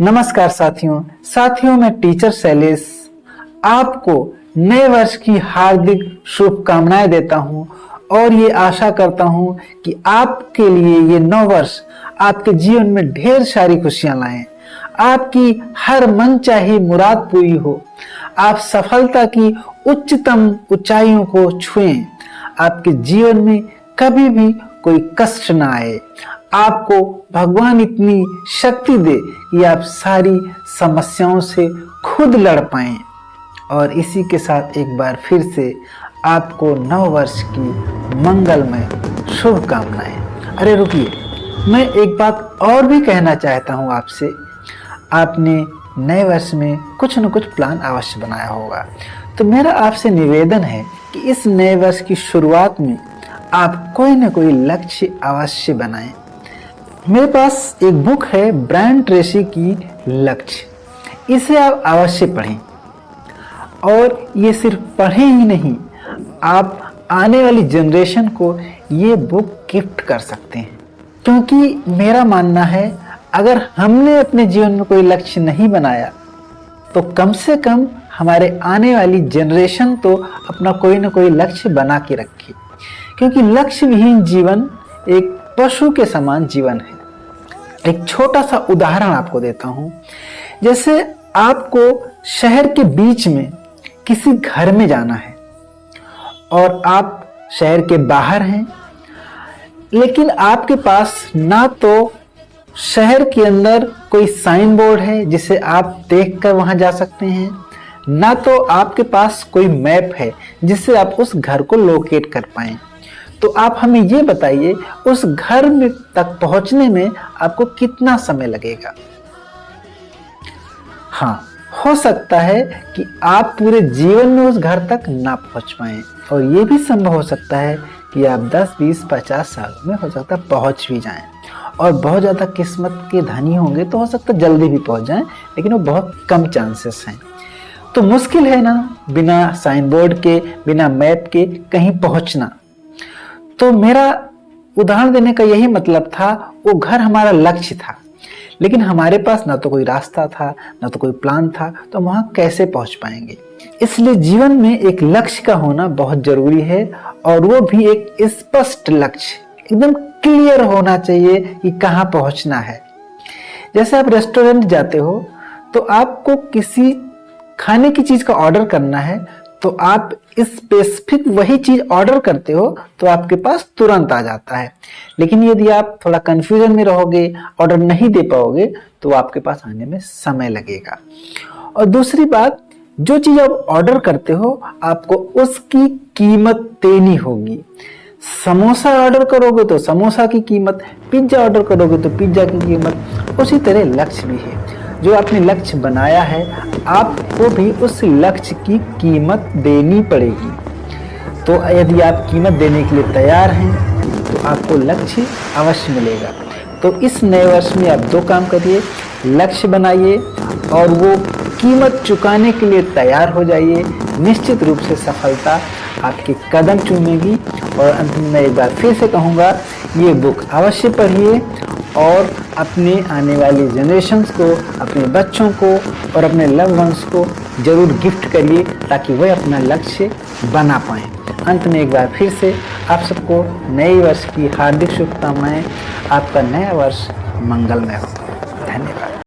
नमस्कार साथियों मैं टीचर शैलेश आपको नए वर्ष की हार्दिक शुभकामनाएं देता हूं और ये आशा करता हूं कि आपके लिए ये नव वर्ष आपके जीवन में ढेर सारी खुशियां लाए, आपकी हर मनचाही मुराद पूरी हो, आप सफलता की उच्चतम ऊंचाइयों को छुएं, आपके जीवन में कभी भी कोई कष्ट ना आए, आपको भगवान इतनी शक्ति दे कि आप सारी समस्याओं से खुद लड़ पाएं। और इसी के साथ एक बार फिर से आपको नव वर्ष की मंगलमय शुभकामनाएं। अरे रुकिए, मैं एक बात और भी कहना चाहता हूं आपसे। आपने नए वर्ष में कुछ न कुछ प्लान अवश्य बनाया होगा, तो मेरा आपसे निवेदन है कि इस नए वर्ष की शुरुआत में आप कोई न कोई लक्ष्य अवश्य बनाएं। मेरे पास एक बुक है ब्रायन ट्रेसी की लक्ष्य, इसे आप अवश्य पढ़ें। और ये सिर्फ पढ़ें ही नहीं, आप आने वाली जनरेशन को ये बुक गिफ्ट कर सकते हैं, क्योंकि मेरा मानना है अगर हमने अपने जीवन में कोई लक्ष्य नहीं बनाया तो कम से कम हमारे आने वाली जनरेशन तो अपना कोई ना कोई लक्ष्य बना के रखे, क्योंकि लक्ष्य विहीन जीवन एक पशु के समान जीवन है। एक छोटा सा उदाहरण आपको देता हूं। जैसे आपको शहर के बीच में किसी घर में जाना है और आप शहर के बाहर हैं, लेकिन आपके पास ना तो शहर के अंदर कोई साइन बोर्ड है जिसे आप देखकर वहां जा सकते हैं, ना तो आपके पास कोई मैप है जिससे आप उस घर को लोकेट कर पाएं। तो आप हमें ये बताइए, उस घर में तक पहुंचने में आपको कितना समय लगेगा? हाँ, हो सकता है कि आप पूरे जीवन में उस घर तक ना पहुंच पाएं, और ये भी संभव हो सकता है कि आप 10, 20, 50 साल में हो सकता है पहुंच भी जाएं, और बहुत ज़्यादा किस्मत के धनी होंगे तो हो सकता है जल्दी भी पहुंच जाएं, लेकिन वो बहुत कम चांसेस हैं। तो मुश्किल है ना बिना साइन बोर्ड के, बिना मैप के कहीं पहुंचना। तो मेरा उदाहरण देने का यही मतलब था, वो घर हमारा लक्ष्य था, लेकिन हमारे पास ना तो कोई रास्ता था, ना तो कोई प्लान था, तो वहां कैसे पहुंच पाएंगे? इसलिए जीवन में एक लक्ष्य का होना बहुत जरूरी है, और वो भी एक स्पष्ट लक्ष्य, एकदम क्लियर होना चाहिए कि कहाँ पहुंचना है। जैसे आप रेस्टोरेंट जाते हो तो आपको किसी खाने की चीज का ऑर्डर करना है, तो आप स्पेसिफिक वही चीज ऑर्डर करते हो तो आपके पास तुरंत आ जाता है। लेकिन यदि आप थोड़ा कंफ्यूजन में रहोगे, ऑर्डर नहीं दे पाओगे, तो आपके पास आने में समय लगेगा। और दूसरी बात, जो चीज आप ऑर्डर करते हो आपको उसकी कीमत देनी होगी। समोसा ऑर्डर करोगे तो समोसा की कीमत, पिज्जा ऑर्डर करोगे तो पिज्जा की कीमत। उसी तरह लक्ष्य भी है, जो आपने लक्ष्य बनाया है आपको भी उस लक्ष्य की कीमत देनी पड़ेगी। तो यदि आप कीमत देने के लिए तैयार हैं तो आपको लक्ष्य अवश्य मिलेगा। तो इस नए वर्ष में आप 2 काम करिए, लक्ष्य बनाइए और वो कीमत चुकाने के लिए तैयार हो जाइए। निश्चित रूप से सफलता आपके कदम चूमेगी। और अंत में मैं एक बार फिर से कहूँगा, ये बुक अवश्य पढ़िए और अपने आने वाली जनरेशंस को, अपने बच्चों को और अपने लव वंस को जरूर गिफ्ट करिए, ताकि वह अपना लक्ष्य बना पाएँ। अंत में एक बार फिर से आप सबको नए वर्ष की हार्दिक शुभकामनाएं। आपका नया वर्ष मंगलमय हो। धन्यवाद।